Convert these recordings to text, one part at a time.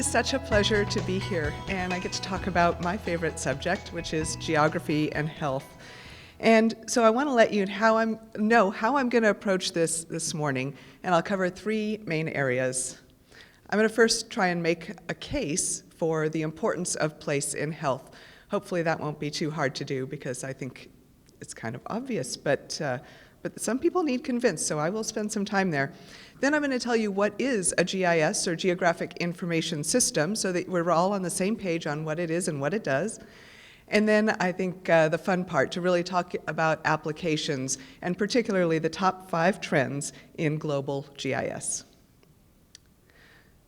such a pleasure to be here, and I get to talk about my favorite subject, which is geography and health. And so I want to let you know how I'm going to approach this morning, and I'll cover three main areas. I'm going to first try and make a case for the importance of place in health. Hopefully that won't be too hard to do because I think it's kind of obvious, but some people need convinced, so I will spend some time there. Then I'm going to tell you what is a GIS, or Geographic Information System, so that we're all on the same page on what it is and what it does. And then I think the fun part, to really talk about applications, and particularly the top 5 trends in global GIS.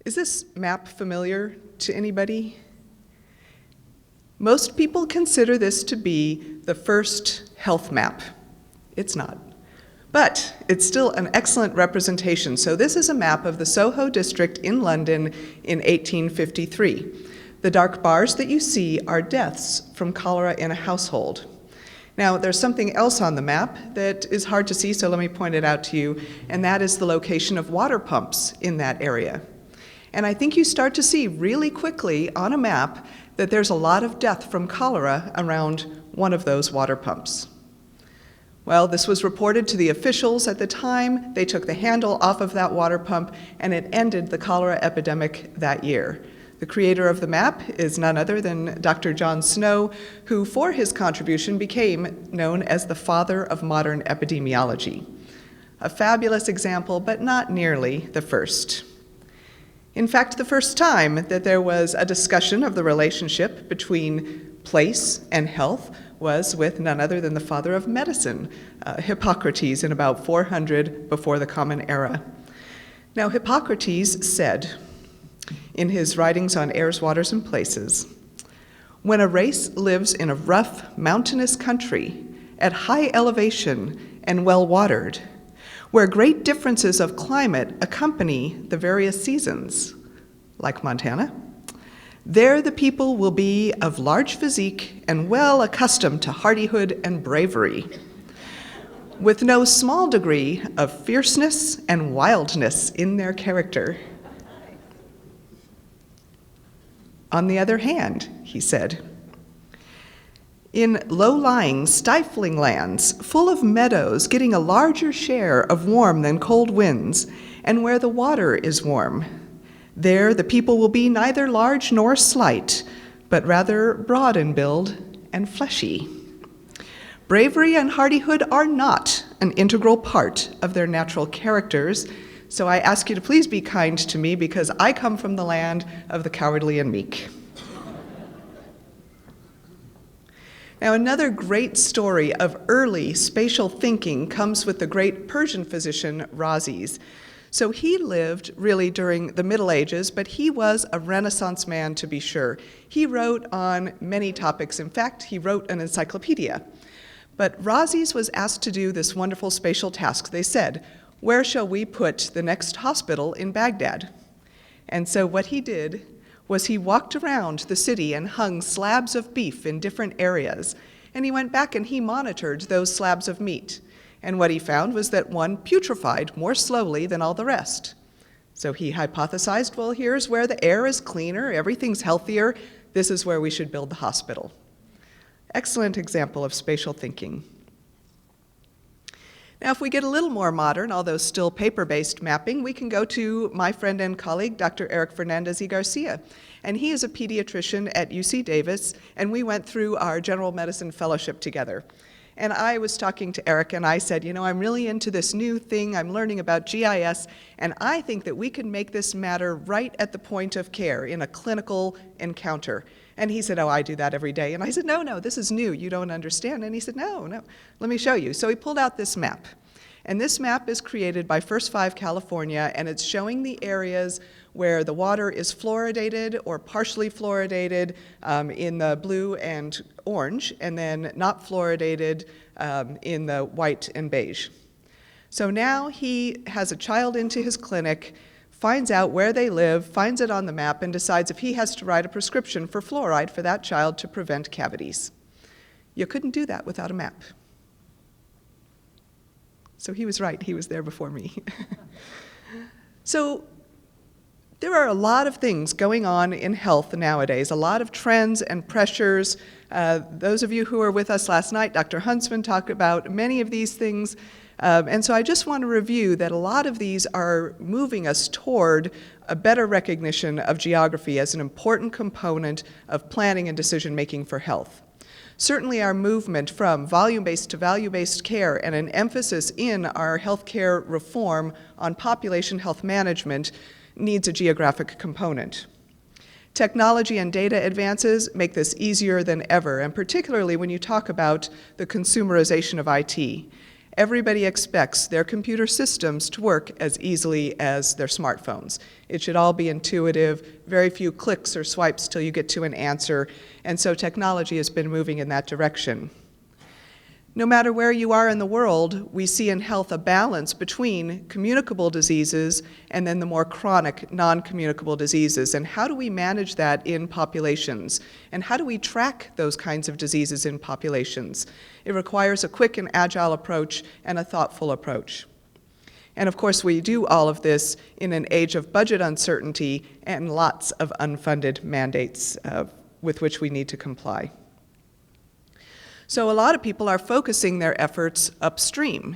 Is this map familiar to anybody? Most people consider this to be the first health map. It's not. But it's still an excellent representation. So this is a map of the Soho district in London in 1853. The dark bars that you see are deaths from cholera in a household. Now, there's something else on the map that is hard to see, so let me point it out to you, and that is the location of water pumps in that area. And I think you start to see really quickly on a map that there's a lot of death from cholera around one of those water pumps. Well, this was reported to the officials at the time. They took the handle off of that water pump, and it ended the cholera epidemic that year. The creator of the map is none other than Dr. John Snow, who, for his contribution, became known as the father of modern epidemiology. A fabulous example, but not nearly the first. In fact, the first time that there was a discussion of the relationship between place and health was with none other than the father of medicine, Hippocrates, in about 400 before the Common Era. Now, Hippocrates said in his writings on airs, waters, and places, "When a race lives in a rough, mountainous country, at high elevation and well-watered, where great differences of climate accompany the various seasons, like Montana, there the people will be of large physique and well accustomed to hardihood and bravery, with no small degree of fierceness and wildness in their character. On the other hand," he said, "in low-lying, stifling lands, full of meadows getting a larger share of warm than cold winds, and where the water is warm, there the people will be neither large nor slight, but rather broad in build and fleshy. Bravery and hardihood are not an integral part of their natural characters, so I ask you to please be kind to me because I come from the land of the cowardly and meek." Now, another great story of early spatial thinking comes with the great Persian physician Rhazes. So he lived really during the Middle Ages, but he was a Renaissance man to be sure. He wrote on many topics. In fact, he wrote an encyclopedia. But Rhazes was asked to do this wonderful spatial task. They said, "Where shall we put the next hospital in Baghdad?" And so what he did was he walked around the city and hung slabs of beef in different areas. And he went back and he monitored those slabs of meat. And what he found was that one putrefied more slowly than all the rest. So he hypothesized, well, here's where the air is cleaner, everything's healthier, this is where we should build the hospital. Excellent example of spatial thinking. Now, if we get a little more modern, although still paper-based mapping, we can go to my friend and colleague, Dr. Eric Fernandez y Garcia. And he is a pediatrician at UC Davis, and we went through our general medicine fellowship together. And I was talking to Eric, and I said, you know, I'm really into this new thing. I'm learning about GIS, and I think that we can make this matter right at the point of care in a clinical encounter. And he said, oh, I do that every day. And I said, no, this is new. You don't understand. And he said, no, let me show you. So he pulled out this map. And this map is created by First Five California, and it's showing the areas where the water is fluoridated or partially fluoridated in the blue and orange, and then not fluoridated in the white and beige. So now he has a child into his clinic, finds out where they live, finds it on the map, and decides if he has to write a prescription for fluoride for that child to prevent cavities. You couldn't do that without a map. So he was right, he was there before me. So There are a lot of things going on in health nowadays, a lot of trends and pressures. Those of you who were with us last night, Dr. Huntsman talked about many of these things. And so I just want to review that a lot of these are moving us toward a better recognition of geography as an important component of planning and decision-making for health. Certainly our movement from volume-based to value-based care and an emphasis in our healthcare reform on population health management needs a geographic component. Technology and data advances make this easier than ever, and particularly when you talk about the consumerization of IT. Everybody expects their computer systems to work as easily as their smartphones. It should all be intuitive, very few clicks or swipes till you get to an answer, and so technology has been moving in that direction. No matter where you are in the world, we see in health a balance between communicable diseases and then the more chronic, non-communicable diseases. And how do we manage that in populations? And how do we track those kinds of diseases in populations? It requires a quick and agile approach and a thoughtful approach. And of course, we do all of this in an age of budget uncertainty and lots of unfunded mandates with which we need to comply. So a lot of people are focusing their efforts upstream.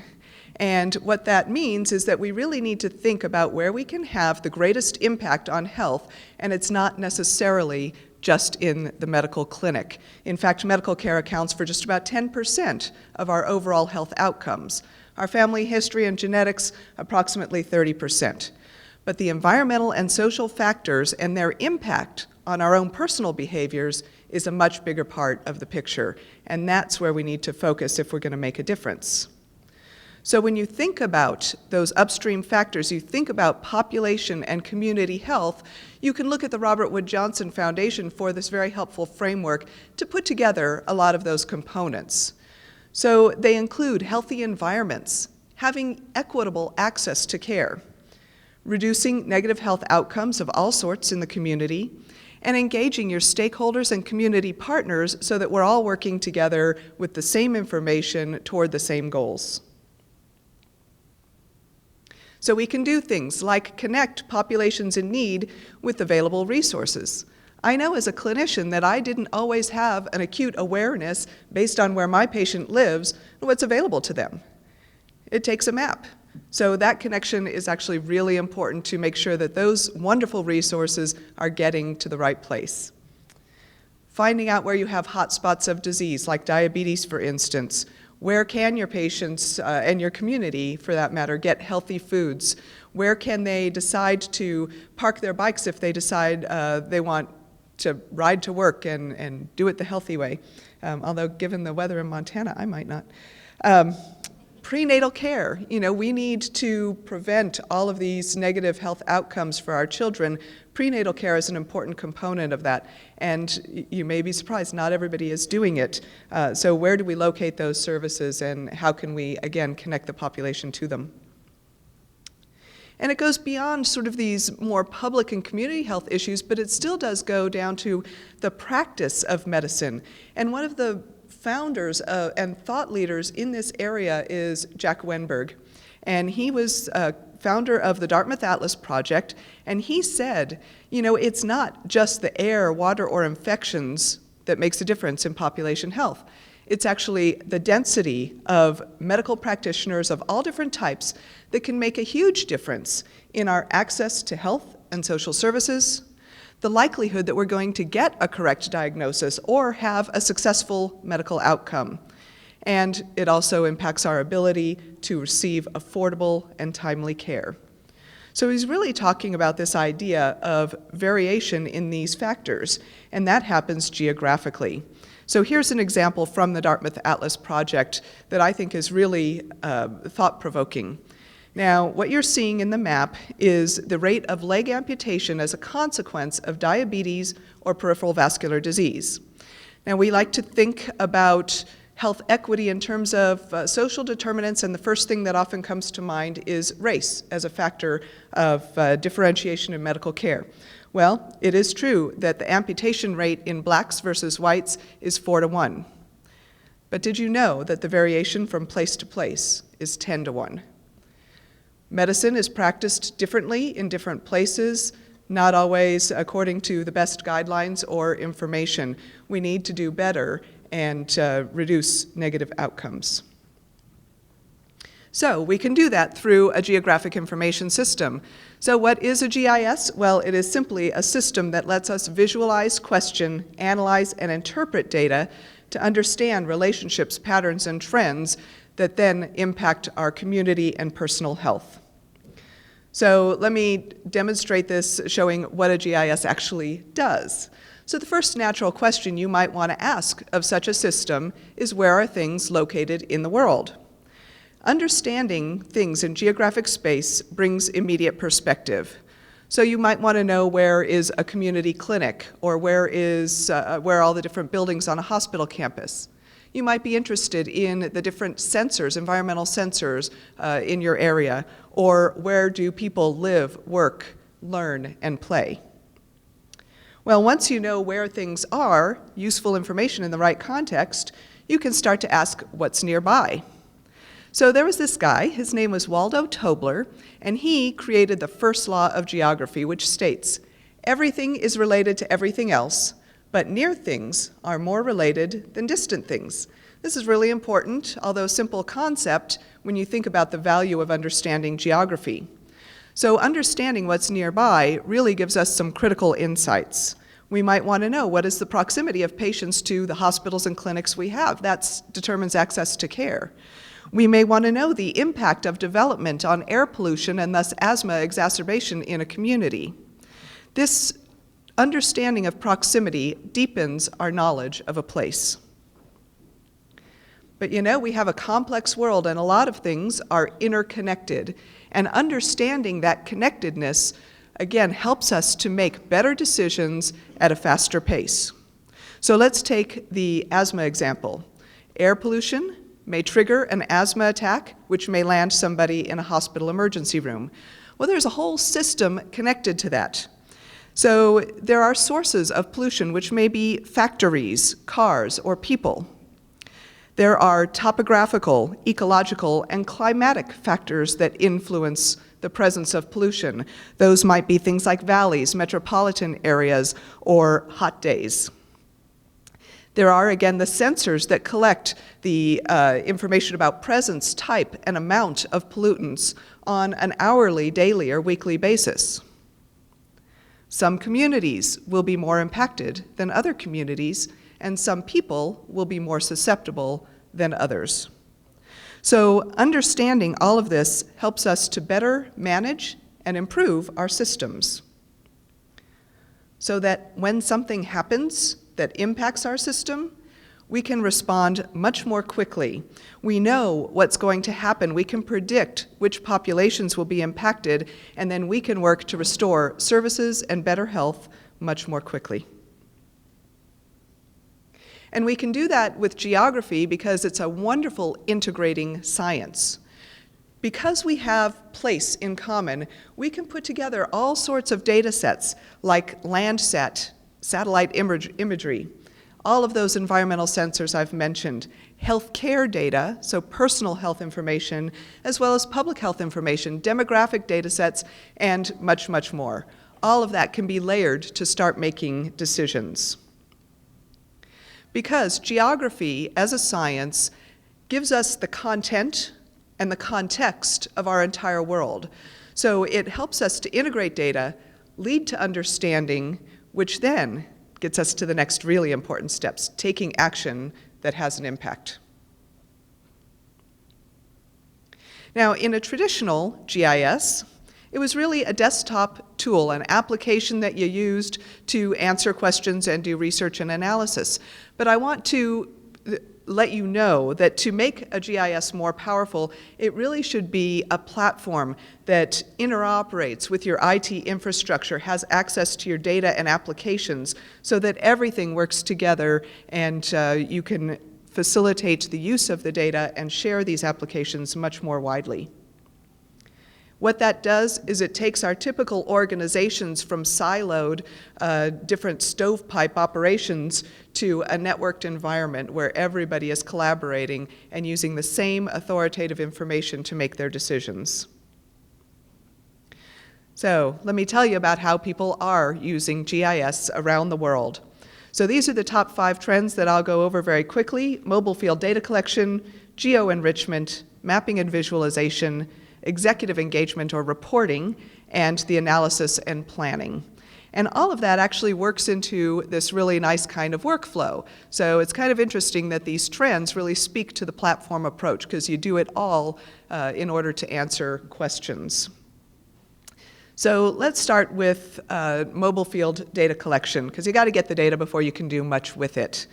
And what that means is that we really need to think about where we can have the greatest impact on health, and it's not necessarily just in the medical clinic. In fact, medical care accounts for just about 10% of our overall health outcomes. Our family history and genetics, approximately 30%. But the environmental and social factors and their impact on our own personal behaviors is a much bigger part of the picture, and that's where we need to focus if we're going to make a difference. So when you think about those upstream factors, you think about population and community health, you can look at the Robert Wood Johnson Foundation for this very helpful framework to put together a lot of those components. So they include healthy environments, having equitable access to care, reducing negative health outcomes of all sorts in the community, and engaging your stakeholders and community partners so that we're all working together with the same information toward the same goals. So we can do things like connect populations in need with available resources. I know as a clinician that I didn't always have an acute awareness based on where my patient lives and what's available to them. It takes a map. So that connection is actually really important to make sure that those wonderful resources are getting to the right place. Finding out where you have hotspots of disease, like diabetes, for instance. Where can your patients and your community, for that matter, get healthy foods? Where can they decide to park their bikes if they decide they want to ride to work and do it the healthy way? Although given the weather in Montana, I might not. Prenatal care, we need to prevent all of these negative health outcomes for our children. Prenatal care is an important component of that, and you may be surprised, not everybody is doing it. So where do we locate those services, and how can we, again, connect the population to them? And it goes beyond sort of these more public and community health issues, but it still does go down to the practice of medicine. And one of the founders and thought leaders in this area is Jack Wenberg. And he was founder of the Dartmouth Atlas Project, and he said, it's not just the air, water, or infections that makes a difference in population health. It's actually the density of medical practitioners of all different types that can make a huge difference in our access to health and social services, the likelihood that we're going to get a correct diagnosis or have a successful medical outcome. And it also impacts our ability to receive affordable and timely care. So he's really talking about this idea of variation in these factors, and that happens geographically. So here's an example from the Dartmouth Atlas Project that I think is really thought-provoking. Now, what you're seeing in the map is the rate of leg amputation as a consequence of diabetes or peripheral vascular disease. Now, we like to think about health equity in terms of social determinants, and the first thing that often comes to mind is race as a factor of differentiation in medical care. Well, it is true that the amputation rate in blacks versus whites is 4-to-1. But did you know that the variation from place to place is 10-to-1? Medicine is practiced differently in different places, not always according to the best guidelines or information. We need to do better and reduce negative outcomes. So we can do that through a geographic information system. So what is a GIS? Well, it is simply a system that lets us visualize, question, analyze, and interpret data to understand relationships, patterns, and trends that then impact our community and personal health. So let me demonstrate this showing what a GIS actually does. So the first natural question you might want to ask of such a system is, where are things located in the world? Understanding things in geographic space brings immediate perspective. So you might want to know where is a community clinic, or where are all the different buildings on a hospital campus. You might be interested in the different sensors, environmental sensors in your area, or where do people live, work, learn, and play. Well, once you know where things are, useful information in the right context, you can start to ask what's nearby. So there was this guy, his name was Waldo Tobler, and he created the first law of geography, which states, everything is related to everything else, but near things are more related than distant things. This is really important, although simple concept, when you think about the value of understanding geography. So understanding what's nearby really gives us some critical insights. We might want to know, what is the proximity of patients to the hospitals and clinics we have? That determines access to care. We may want to know the impact of development on air pollution and thus asthma exacerbation in a community. This understanding of proximity deepens our knowledge of a place. But you know, we have a complex world and a lot of things are interconnected, and understanding that connectedness, again, helps us to make better decisions at a faster pace. So let's take the asthma example. Air pollution may trigger an asthma attack, which may land somebody in a hospital emergency room. Well, there's a whole system connected to that. So there are sources of pollution, which may be factories, cars, or people. There are topographical, ecological, and climatic factors that influence the presence of pollution. Those might be things like valleys, metropolitan areas, or hot days. There are, again, the sensors that collect the information about presence, type, and amount of pollutants on an hourly, daily, or weekly basis. Some communities will be more impacted than other communities, and some people will be more susceptible than others. So understanding all of this helps us to better manage and improve our systems, so that when something happens that impacts our system, we can respond much more quickly. We know what's going to happen. We can predict which populations will be impacted, and then we can work to restore services and better health much more quickly. And we can do that with geography because it's a wonderful integrating science. Because we have place in common, we can put together all sorts of data sets like Landsat, satellite imagery, all of those environmental sensors I've mentioned, healthcare data, so personal health information, as well as public health information, demographic data sets, and much, much more. All of that can be layered to start making decisions. Because geography as a science gives us the content and the context of our entire world. So it helps us to integrate data, lead to understanding, which then gets us to the next really important steps, taking action that has an impact. Now, in a traditional GIS, it was really a desktop tool, an application that you used to answer questions and do research and analysis. But I want to let you know that to make a GIS more powerful, it really should be a platform that interoperates with your IT infrastructure, has access to your data and applications, so that everything works together and you can facilitate the use of the data and share these applications much more widely. What that does is it takes our typical organizations from siloed, different stovepipe operations to a networked environment where everybody is collaborating and using the same authoritative information to make their decisions. So let me tell you about how people are using GIS around the world. So these are the top 5 trends that I'll go over very quickly: mobile field data collection, geo-enrichment, mapping and visualization, executive engagement or reporting, and the analysis and planning. And all of that actually works into this really nice kind of workflow. So it's kind of interesting that these trends really speak to the platform approach, because you do it all in order to answer questions. So let's start with mobile field data collection, because you got to get the data before you can do much with it.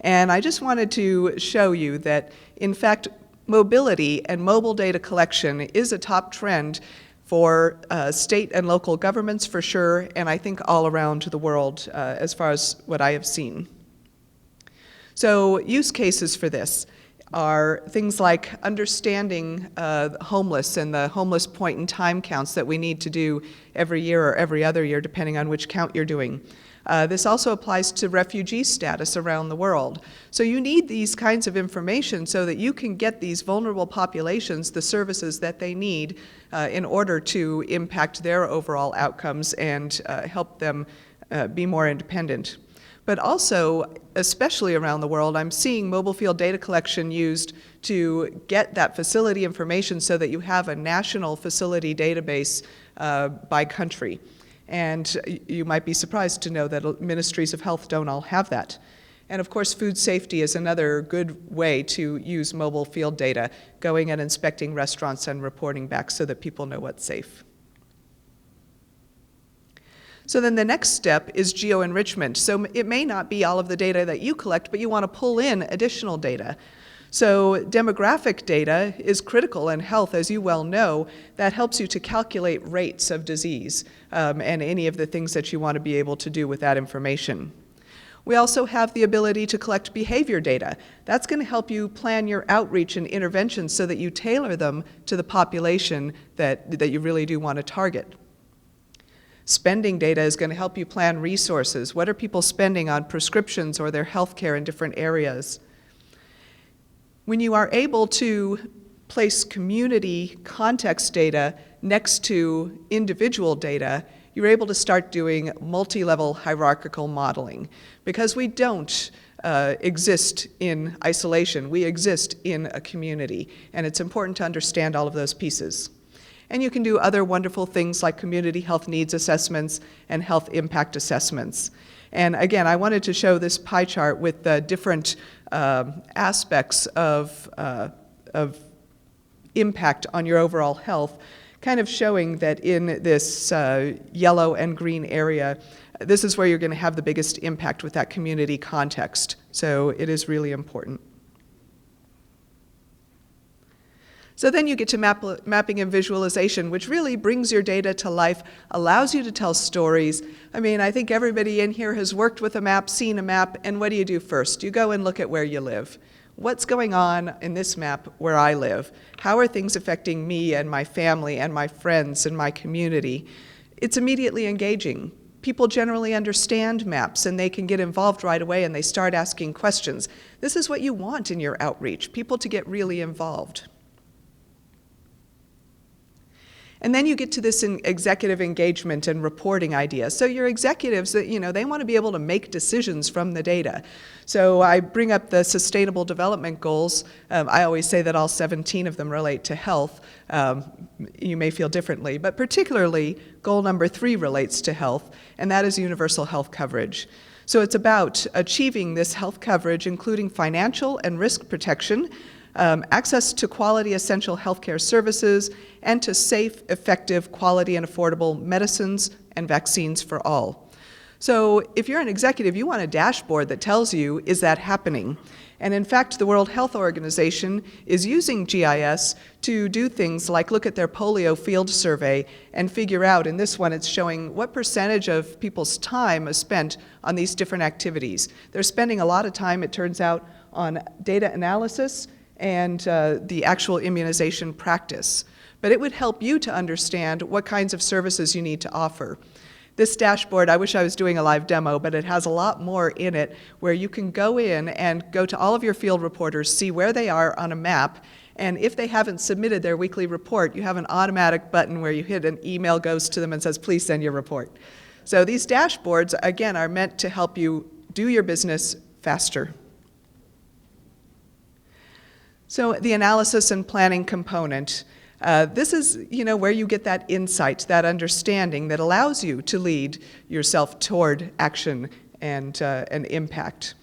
And I just wanted to show you that, in fact, mobility and mobile data collection is a top trend for state and local governments for sure, and I think all around the world as far as what I have seen. So use cases for this are things like understanding homeless and the homeless point in time counts that we need to do every year or every other year, depending on which count you're doing. This also applies to refugee status around the world. So you need these kinds of information so that you can get these vulnerable populations the services that they need in order to impact their overall outcomes and help them be more independent. But also, especially around the world, I'm seeing mobile field data collection used to get that facility information so that you have a national facility database by country. And you might be surprised to know that ministries of health don't all have that. And of course, food safety is another good way to use mobile field data, going and inspecting restaurants and reporting back so that people know what's safe. So then the next step is geo-enrichment. So it may not be all of the data that you collect, but you want to pull in additional data. So demographic data is critical in health, as you well know. That helps you to calculate rates of disease and any of the things that you want to be able to do with that information. We also have the ability to collect behavior data. That's going to help you plan your outreach and interventions so that you tailor them to the population that you really do want to target. Spending data is going to help you plan resources. What are people spending on prescriptions or their health care in different areas? When you are able to place community context data next to individual data, you're able to start doing multi-level hierarchical modeling. Because we don't exist in isolation, we exist in a community, and it's important to understand all of those pieces. And you can do other wonderful things like community health needs assessments and health impact assessments. And again, I wanted to show this pie chart with the different aspects of impact on your overall health, kind of showing that in this yellow and green area, this is where you're going to have the biggest impact with that community context. So it is really important. So then you get to mapping and visualization, which really brings your data to life, allows you to tell stories. I mean, I think everybody in here has worked with a map, seen a map, and what do you do first? You go and look at where you live. What's going on in this map where I live? How are things affecting me and my family and my friends and my community? It's immediately engaging. People generally understand maps and they can get involved right away and they start asking questions. This is what you want in your outreach, people to get really involved. And then you get to this executive engagement and reporting idea. So your executives, they want to be able to make decisions from the data. So I bring up the Sustainable Development Goals. I always say that all 17 of them relate to health. You may feel differently, but particularly goal number 3 relates to health, and that is universal health coverage. So it's about achieving this health coverage, including financial and risk protection, access to quality essential healthcare services, and to safe, effective, quality, and affordable medicines and vaccines for all. So if you're an executive, you want a dashboard that tells you, is that happening? And in fact, the World Health Organization is using GIS to do things like look at their polio field survey and figure out, in this one it's showing what percentage of people's time is spent on these different activities. They're spending a lot of time, it turns out, on data analysis and the actual immunization practice. But it would help you to understand what kinds of services you need to offer. This dashboard, I wish I was doing a live demo, but it has a lot more in it where you can go in and go to all of your field reporters, see where they are on a map, And if they haven't submitted their weekly report, you have an automatic button where you hit, an email goes to them and says, please send your report. So these dashboards, again, are meant to help you do your business faster. So the analysis and planning component. This is, where you get that insight, that understanding that allows you to lead yourself toward action and impact.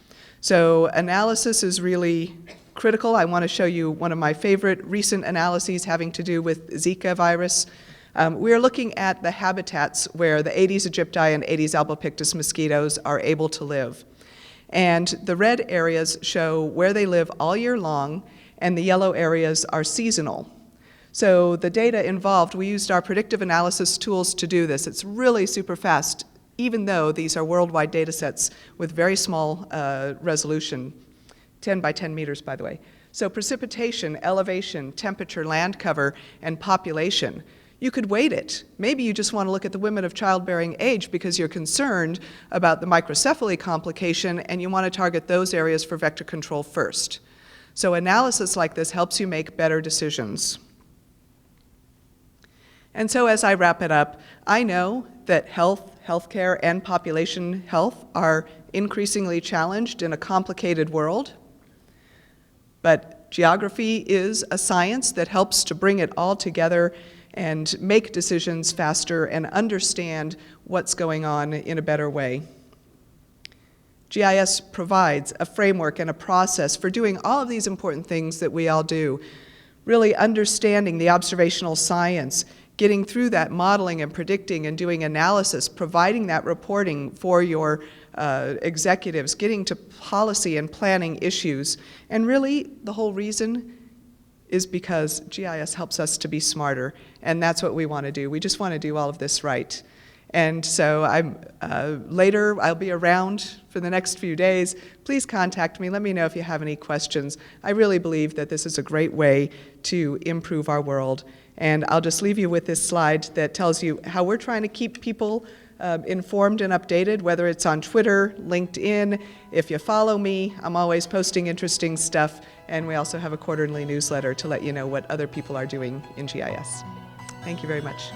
So analysis is really critical. I want to show you one of my favorite recent analyses having to do with Zika virus. We're looking at the habitats where the Aedes aegypti and Aedes albopictus mosquitoes are able to live. And the red areas show where they live all year long, and the yellow areas are seasonal. So the data involved, we used our predictive analysis tools to do this. It's really super fast, even though these are worldwide data sets with very small resolution, 10 by 10 meters, by the way. So precipitation, elevation, temperature, land cover, and population. You could weight it. Maybe you just want to look at the women of childbearing age because you're concerned about the microcephaly complication and you want to target those areas for vector control first. So analysis like this helps you make better decisions. And so as I wrap it up, I know that healthcare, and population health are increasingly challenged in a complicated world. But geography is a science that helps to bring it all together and make decisions faster and understand what's going on in a better way. GIS provides a framework and a process for doing all of these important things that we all do, really understanding the observational science, getting through that modeling and predicting and doing analysis, providing that reporting for your executives, getting to policy and planning issues. And really, the whole reason is because GIS helps us to be smarter, and that's what we want to do. We just want to do all of this right. And so later I'll be around for the next few days. Please contact me. Let me know if you have any questions. I really believe that this is a great way to improve our world. And I'll just leave you with this slide that tells you how we're trying to keep people informed and updated, whether it's on Twitter, LinkedIn. If you follow me, I'm always posting interesting stuff. And we also have a quarterly newsletter to let you know what other people are doing in GIS. Thank you very much.